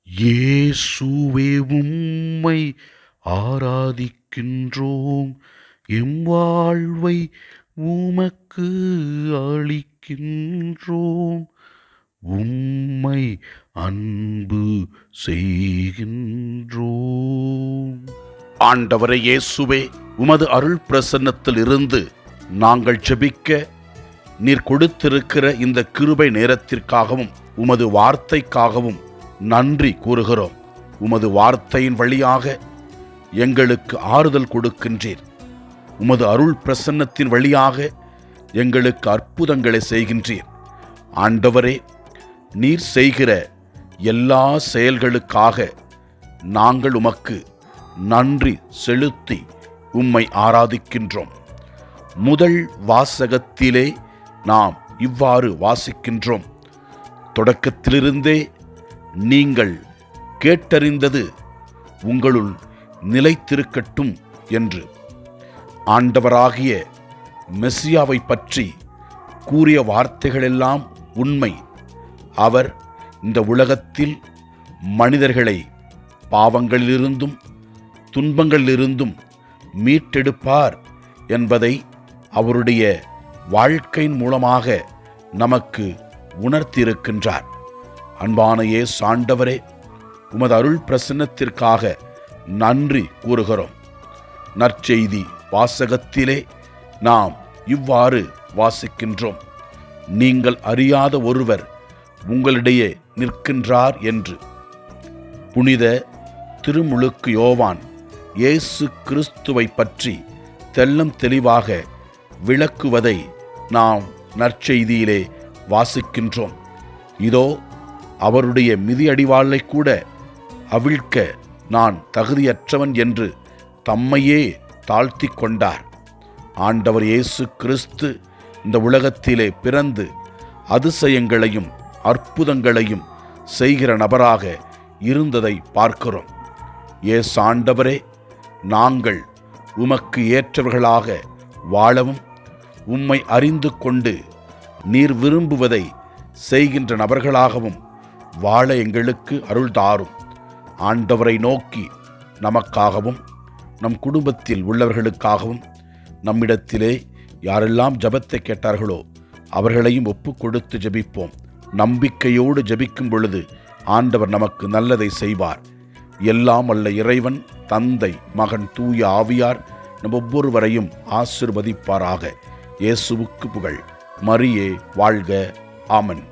இயேசுவே உம்மை ஆராதிக்கின்றோம், எம் வாழ்வை உமக்கு அளிக்கின்றோம், உம்மை அன்பு செய்கின்றோம். ஆண்டவரே இயேசுவே, உமது அருள் பிரசன்னத்தில் இருந்து நாங்கள் ஜெபிக்க நீர் கொடுத்திருக்கிற இந்த கிருபை நேரத்திற்காகவும் உமது வார்த்தைக்காகவும் நன்றி கூறுகிறோம். உமது வார்த்தையின் வழியாக எங்களுக்கு ஆறுதல் கொடுக்கின்றீர். உமது அருள் பிரசன்னத்தின் வழியாக எங்களுக்கு அற்புதங்களை செய்கின்றீர். ஆண்டவரே, நீர் செய்கிற எல்லா செயல்களுக்காக நாங்கள் உமக்கு நன்றி செலுத்தி உம்மை ஆராதிக்கின்றோம். முதல் வாசகத்திலே நாம் இவ்வாறு வாசிக்கின்றோம்: தொடக்கத்திலிருந்தே நீங்கள் கேட்டறிந்தது உங்களுள் நிலைத்திருக்கட்டும் என்று. ஆண்டவராகிய மெசியாவை பற்றி கூறிய வார்த்தைகளெல்லாம் உண்மை. அவர் இந்த உலகத்தில் மனிதர்களை பாவங்களிலிருந்தும் துன்பங்களிலிருந்தும் மீட்டெடுப்பார் என்பதை அவருடைய வாழ்க்கையின் மூலமாக நமக்கு உணர்த்தியிருக்கின்றார். அன்பான இயேசு ஆண்டவரே, உமது அருள் பிரசன்னத்திற்காக நன்றி கூறுகிறோம். நற்செய்தி வாசகத்திலே நாம் இவ்வாறு வாசிக்கின்றோம்: நீங்கள் அறியாத ஒருவர் உங்களிடையே நிற்கின்றார் என்று. புனித திருமுழுக்கு யோவான் இயேசு கிறிஸ்துவை பற்றி தெல்லம் தெளிவாக விளக்குவதை நாம் நற்செய்தியிலே வாசிக்கின்றோம். இதோ, அவருடைய மிதியடிவாளை கூட அவிழ்க்க நான் தகுதியற்றவன் என்று தம்மையே தாழ்த்தி கொண்டார். ஆண்டவர் இயேசு கிறிஸ்து இந்த உலகத்திலே பிறந்து அதிசயங்களையும் அற்புதங்களையும் செய்கிற நபராக இருந்ததை பார்க்கிறோம். இயேசு ஆண்டவரே, நாங்கள் உமக்கு ஏற்றவர்களாக வாழவும் உம்மை அறிந்து கொண்டு நீர் விரும்புவதை செய்கின்ற நபர்களாகவும் வாழ எங்களுக்கு அருள் தாரும். ஆண்டவரை நோக்கி நமக்காகவும் நம் குடும்பத்தில் உள்ளவர்களுக்காகவும் நம்மிடத்திலே யாரெல்லாம் ஜெபத்தை கேட்டார்களோ அவர்களையும் ஒப்பு கொடுத்து ஜெபிப்போம். நம்பிக்கையோடு ஜெபிக்கும் பொழுது ஆண்டவர் நமக்கு நல்லதை செய்வார். எல்லாம் வல்ல இறைவன், தந்தை, மகன், தூய ஆவியார் நம் ஒவ்வொருவரையும் ஆசீர்வதிப்பாராக. இயேசுவுக்கு புகழ். மரியே வாழ்க. ஆமென்.